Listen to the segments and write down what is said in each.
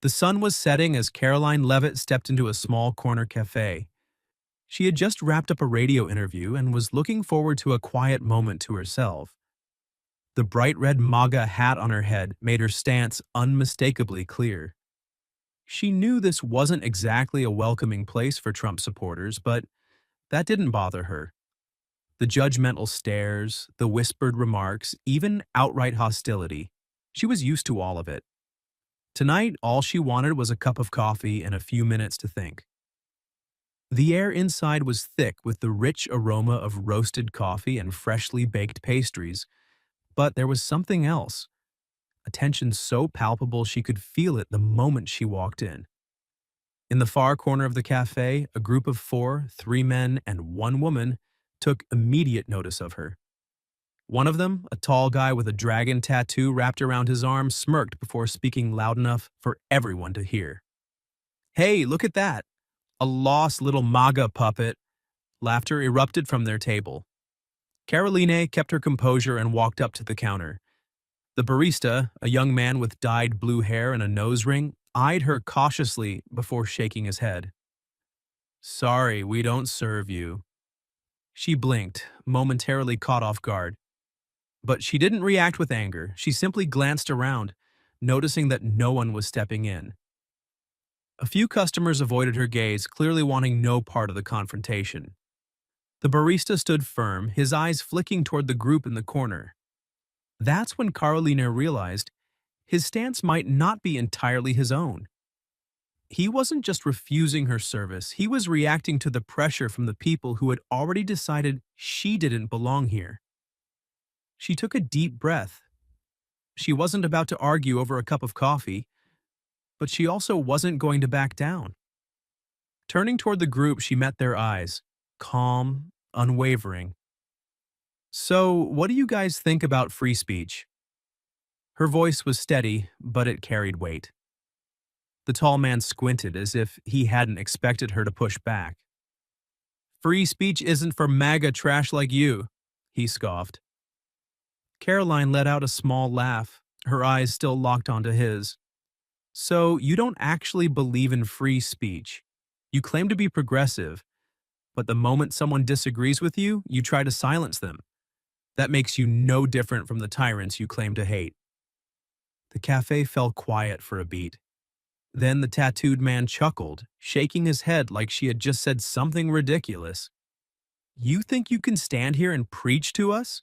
The sun was setting as Karoline Leavitt stepped into a small corner cafe. She had just wrapped up a radio interview and was looking forward to a quiet moment to herself. The bright red MAGA hat on her head made her stance unmistakably clear. She knew this wasn't exactly a welcoming place for Trump supporters, but that didn't bother her. The judgmental stares, the whispered remarks, even outright hostility. She was used to all of it. Tonight, all she wanted was a cup of coffee and a few minutes to think. The air inside was thick with the rich aroma of roasted coffee and freshly baked pastries, but there was something else. A tension so palpable she could feel it the moment she walked in. In the far corner of the cafe, a group of four, 3 men and 1 woman, took immediate notice of her. One of them, a tall guy with a dragon tattoo wrapped around his arm, smirked before speaking loud enough for everyone to hear. "Hey, look at that! A lost little MAGA puppet!" Laughter erupted from their table. Karoline kept her composure and walked up to the counter. The barista, a young man with dyed blue hair and a nose ring, eyed her cautiously before shaking his head. "Sorry, we don't serve you." She blinked, momentarily caught off guard. But she didn't react with anger. She simply glanced around, noticing that no one was stepping in. A few customers avoided her gaze, clearly wanting no part of the confrontation. The barista stood firm, his eyes flicking toward the group in the corner. That's when Karoline realized his stance might not be entirely his own. He wasn't just refusing her service, he was reacting to the pressure from the people who had already decided she didn't belong here. She took a deep breath. She wasn't about to argue over a cup of coffee, but she also wasn't going to back down. Turning toward the group, she met their eyes, calm, unwavering. "So, what do you guys think about free speech?" Her voice was steady, but it carried weight. The tall man squinted as if he hadn't expected her to push back. "Free speech isn't for MAGA trash like you," he scoffed. Karoline let out a small laugh, her eyes still locked onto his. "So, you don't actually believe in free speech. You claim to be progressive, but the moment someone disagrees with you, you try to silence them. That makes you no different from the tyrants you claim to hate." The cafe fell quiet for a beat. Then the tattooed man chuckled, shaking his head like she had just said something ridiculous. "You think you can stand here and preach to us?"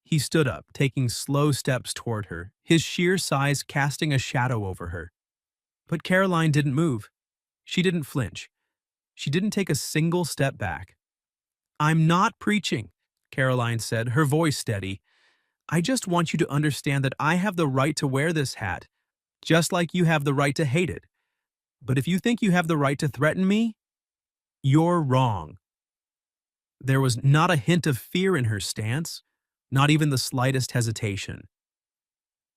He stood up, taking slow steps toward her, his sheer size casting a shadow over her. But Karoline didn't move. She didn't flinch. She didn't take a single step back. "I'm not preaching," Karoline said, her voice steady. "I just want you to understand that I have the right to wear this hat, just like you have the right to hate it. But if you think you have the right to threaten me, you're wrong." There was not a hint of fear in her stance, not even the slightest hesitation.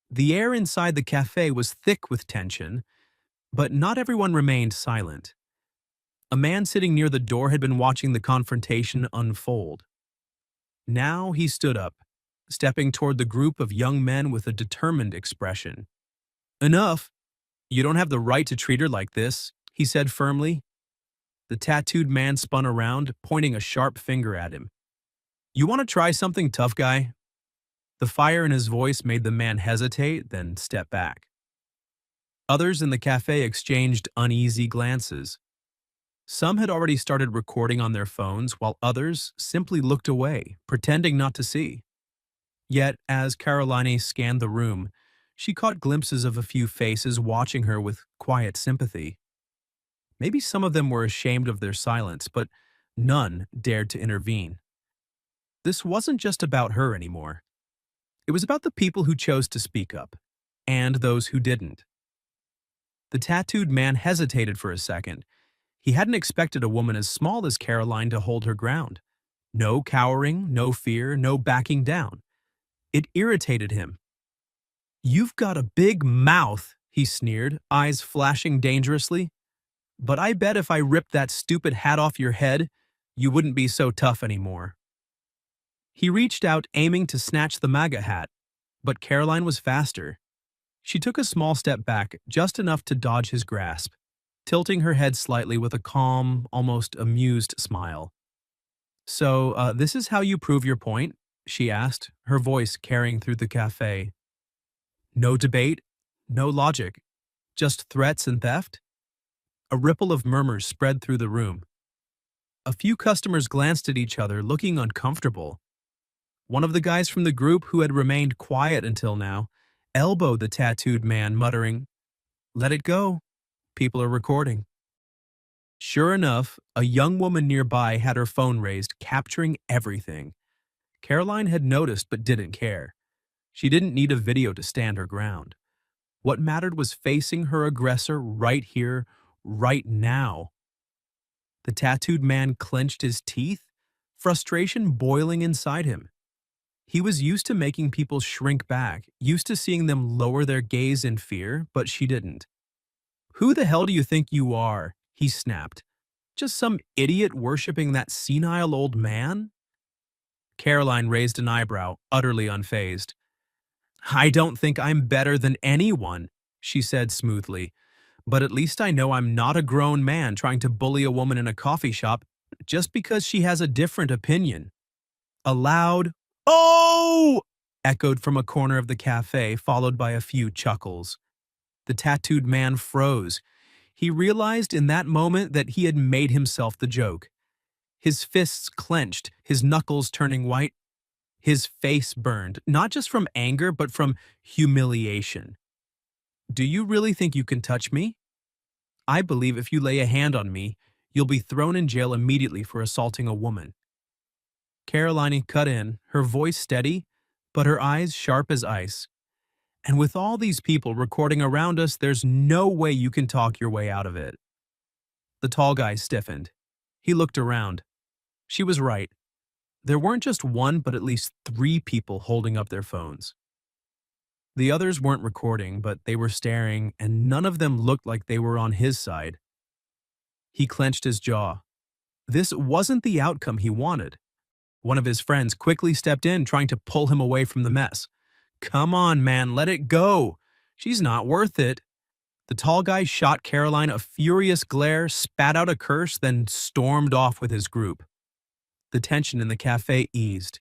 The air inside the cafe was thick with tension, but not everyone remained silent. A man sitting near the door had been watching the confrontation unfold. Now he stood up, stepping toward the group of young men with a determined expression. "Enough! You don't have the right to treat her like this," he said firmly. The tattooed man spun around, pointing a sharp finger at him. "You want to try something, tough guy?" The fire in his voice made the man hesitate, then step back. Others in the cafe exchanged uneasy glances. Some had already started recording on their phones, while others simply looked away, pretending not to see. Yet, as Karoline scanned the room, she caught glimpses of a few faces watching her with quiet sympathy. Maybe some of them were ashamed of their silence, but none dared to intervene. This wasn't just about her anymore. It was about the people who chose to speak up, and those who didn't. The tattooed man hesitated for a second. He hadn't expected a woman as small as Karoline to hold her ground. No cowering, no fear, no backing down. It irritated him. "You've got a big mouth," he sneered, eyes flashing dangerously. "But I bet if I ripped that stupid hat off your head, you wouldn't be so tough anymore." He reached out, aiming to snatch the MAGA hat, but Karoline was faster. She took a small step back, just enough to dodge his grasp, tilting her head slightly with a calm, almost amused smile. So, this is how you prove your point? She asked, her voice carrying through the cafe. No debate, no logic, just threats and theft? A ripple of murmurs spread through the room. A few customers glanced at each other, looking uncomfortable. One of the guys from the group, who had remained quiet until now, elbowed the tattooed man, muttering, "Let it go. People are recording." Sure enough, a young woman nearby had her phone raised, capturing everything. Caroline had noticed but didn't care. She didn't need a video to stand her ground. What mattered was facing her aggressor right here, right now. The tattooed man clenched his teeth, frustration boiling inside him. He was used to making people shrink back, used to seeing them lower their gaze in fear, but she didn't. "Who the hell do you think you are?" he snapped. "Just some idiot worshipping that senile old man?" Caroline raised an eyebrow, utterly unfazed. "I don't think I'm better than anyone," she said smoothly. "But at least I know I'm not a grown man trying to bully a woman in a coffee shop just because she has a different opinion." A loud, "Oh!" echoed from a corner of the cafe, followed by a few chuckles. The tattooed man froze. He realized in that moment that he had made himself the joke. His fists clenched, his knuckles turning white. His face burned, not just from anger, but from humiliation. "Do you really think you can touch me? I believe if you lay a hand on me, you'll be thrown in jail immediately for assaulting a woman." Caroline cut in, her voice steady, but her eyes sharp as ice. "And with all these people recording around us, there's no way you can talk your way out of it." The tall guy stiffened. He looked around. She was right. There weren't just one, but at least three people holding up their phones. The others weren't recording, but they were staring, and none of them looked like they were on his side. He clenched his jaw. This wasn't the outcome he wanted. One of his friends quickly stepped in, trying to pull him away from the mess. "Come on, man, let it go. She's not worth it." The tall guy shot Caroline a furious glare, spat out a curse, then stormed off with his group. The tension in the cafe eased.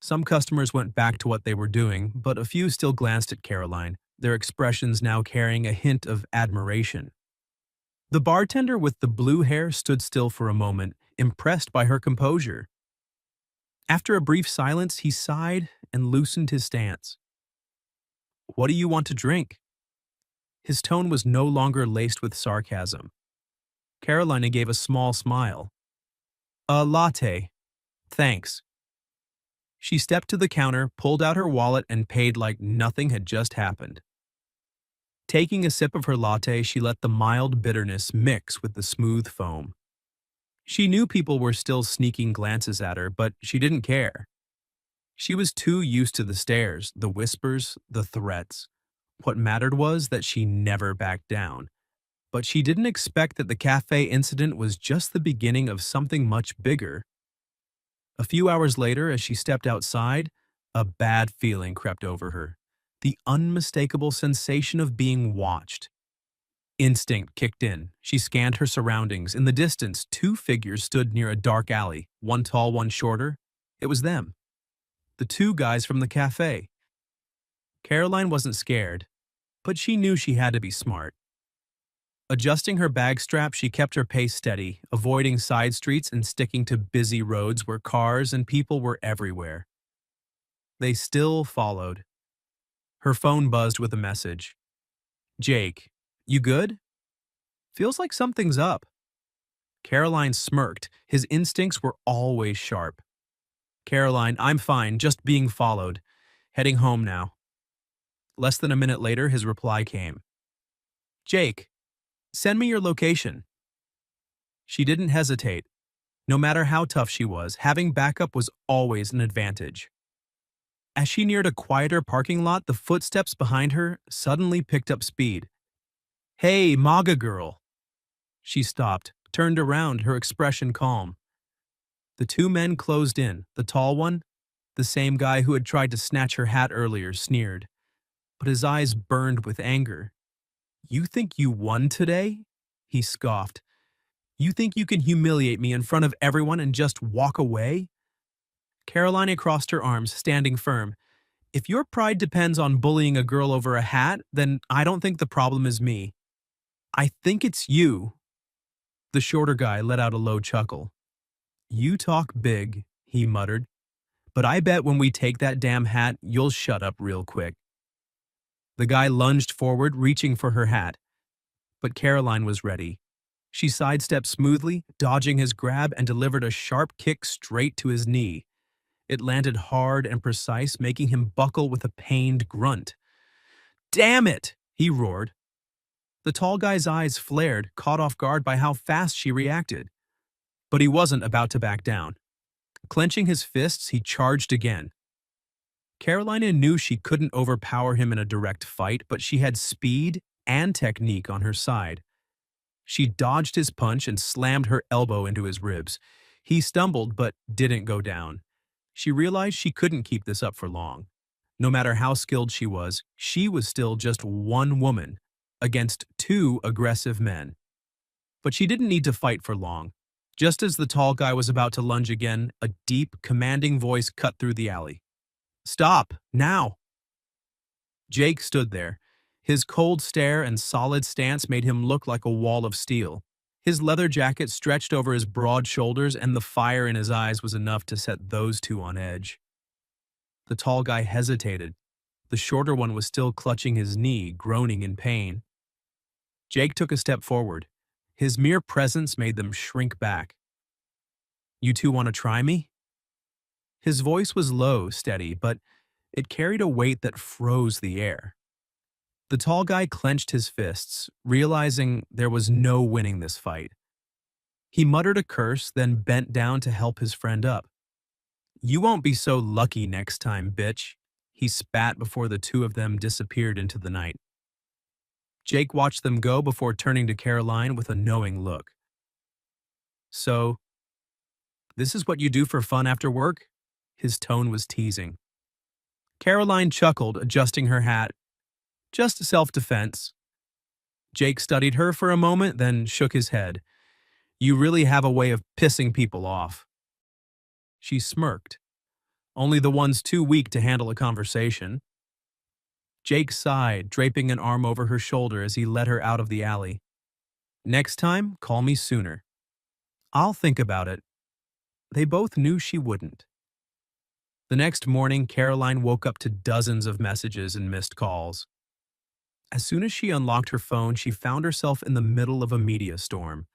Some customers went back to what they were doing, but a few still glanced at Caroline, their expressions now carrying a hint of admiration. The bartender with the blue hair stood still for a moment, impressed by her composure. After a brief silence, he sighed and loosened his stance. "What do you want to drink?" His tone was no longer laced with sarcasm. Carolina gave a small smile. "A latte. Thanks." She stepped to the counter, pulled out her wallet, and paid like nothing had just happened. Taking a sip of her latte, she let the mild bitterness mix with the smooth foam. She knew people were still sneaking glances at her, but she didn't care. She was too used to the stares, the whispers, the threats. What mattered was that she never backed down. But she didn't expect that the cafe incident was just the beginning of something much bigger. A few hours later, as she stepped outside, a bad feeling crept over her. The unmistakable sensation of being watched. Instinct kicked in. She scanned her surroundings. In the distance, two figures stood near a dark alley, one tall, one shorter. It was them. The two guys from the cafe. Caroline wasn't scared, but she knew she had to be smart. Adjusting her bag strap, she kept her pace steady, avoiding side streets and sticking to busy roads where cars and people were everywhere. They still followed. Her phone buzzed with a message. "Jake, you good? Feels like something's up." Caroline smirked. His instincts were always sharp. "Caroline, I'm fine, just being followed. Heading home now." Less than a minute later, his reply came. "Jake, send me your location." She didn't hesitate. No matter how tough she was, having backup was always an advantage. As she neared a quieter parking lot, the footsteps behind her suddenly picked up speed. "Hey, MAGA girl." She stopped, turned around, her expression calm. The two men closed in. The tall one, the same guy who had tried to snatch her hat earlier, sneered. but his eyes burned with anger. "You think you won today?" He scoffed. "You think you can humiliate me in front of everyone and just walk away?" Caroline crossed her arms, standing firm. "If your pride depends on bullying a girl over a hat, then I don't think the problem is me. I think it's you." The shorter guy let out a low chuckle. "You talk big," he muttered, "but I bet when we take that damn hat, you'll shut up real quick." The guy lunged forward, reaching for her hat, but Caroline was ready. She sidestepped smoothly, dodging his grab, and delivered a sharp kick straight to his knee. It landed hard and precise, making him buckle with a pained grunt. "Damn it!" he roared. The tall guy's eyes flared, caught off guard by how fast she reacted. But he wasn't about to back down. Clenching his fists, he charged again. Carolina knew she couldn't overpower him in a direct fight, but she had speed and technique on her side. She dodged his punch and slammed her elbow into his ribs. He stumbled, but didn't go down. She realized she couldn't keep this up for long. No matter how skilled she was still just one woman against two aggressive men. But she didn't need to fight for long. Just as the tall guy was about to lunge again, a deep, commanding voice cut through the alley. "Stop, now!" Jake stood there. His cold stare and solid stance made him look like a wall of steel. His leather jacket stretched over his broad shoulders, and the fire in his eyes was enough to set those two on edge. The tall guy hesitated. The shorter one was still clutching his knee, groaning in pain. Jake took a step forward. His mere presence made them shrink back. "You two want to try me?" His voice was low, steady, but it carried a weight that froze the air. The tall guy clenched his fists, realizing there was no winning this fight. He muttered a curse, then bent down to help his friend up. "You won't be so lucky next time, bitch," he spat before the two of them disappeared into the night. Jake watched them go before turning to Caroline with a knowing look. "So, this is what you do for fun after work?" His tone was teasing. Caroline chuckled, adjusting her hat. "Just self-defense." Jake studied her for a moment, then shook his head. "You really have a way of pissing people off." She smirked. "Only the ones too weak to handle a conversation." Jake sighed, draping an arm over her shoulder as he led her out of the alley. "Next time, call me sooner." "I'll think about it." They both knew she wouldn't. The next morning, Caroline woke up to dozens of messages and missed calls. As soon as she unlocked her phone, she found herself in the middle of a media storm.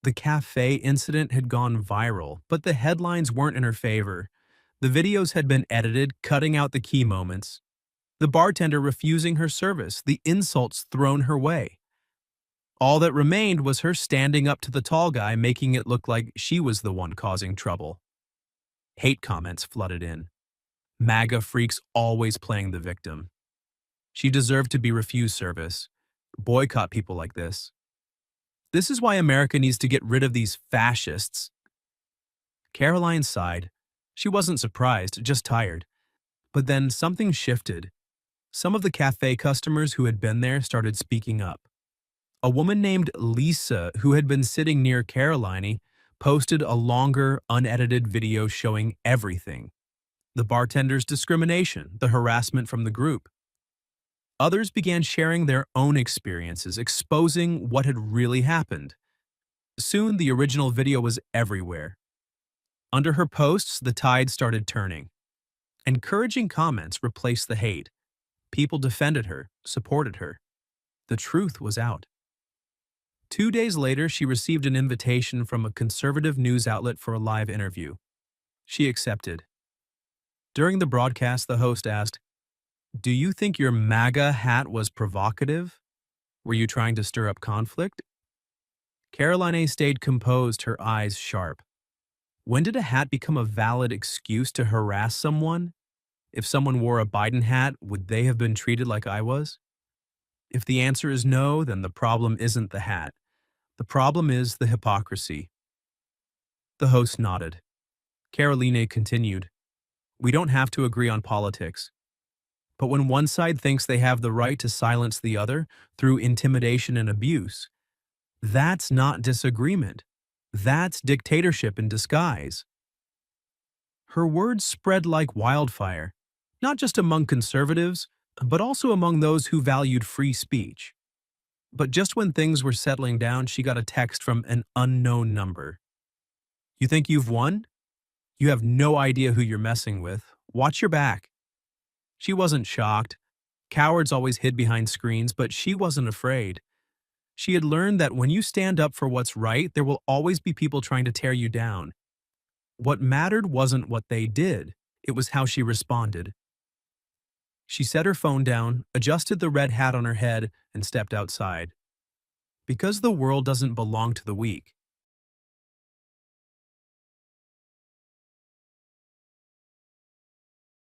The cafe incident had gone viral, but the headlines weren't in her favor. The videos had been edited, cutting out the key moments. The bartender refusing her service, the insults thrown her way. All that remained was her standing up to the tall guy, making it look like she was the one causing trouble. Hate comments flooded in. MAGA freaks always playing the victim. She deserved to be refused service. Boycott people like this. This is why America needs to get rid of these fascists. Caroline sighed. She wasn't surprised, just tired. But then something shifted. Some of the cafe customers who had been there started speaking up. A woman named Lisa, who had been sitting near Caroline, posted a longer, unedited video showing everything. The bartender's discrimination, the harassment from the group. Others began sharing their own experiences, exposing what had really happened. Soon, the original video was everywhere. Under her posts, the tide started turning. Encouraging comments replaced the hate. People defended her, supported her. The truth was out. 2 days later, she received an invitation from a conservative news outlet for a live interview. She accepted. During the broadcast, the host asked, "Do you think your MAGA hat was provocative? Were you trying to stir up conflict?" Caroline stayed composed, her eyes sharp. When did a hat become a valid excuse to harass someone? If someone wore a Biden hat, would they have been treated like I was? If the answer is no, then the problem isn't the hat. The problem is the hypocrisy. The host nodded. Karoline continued, "We don't have to agree on politics, But when one side thinks they have the right to silence the other through intimidation and abuse, that's not disagreement. That's dictatorship in disguise. Her words spread like wildfire, not just among conservatives, but also among those who valued free speech. But just when things were settling down, she got a text from an unknown number. You think you've won? You have no idea who you're messing with. Watch your back. She wasn't shocked. Cowards always hid behind screens, but she wasn't afraid. She had learned that when you stand up for what's right, there will always be people trying to tear you down. What mattered wasn't what they did, it was how she responded. She set her phone down, adjusted the red hat on her head, and stepped outside. Because the world doesn't belong to the weak,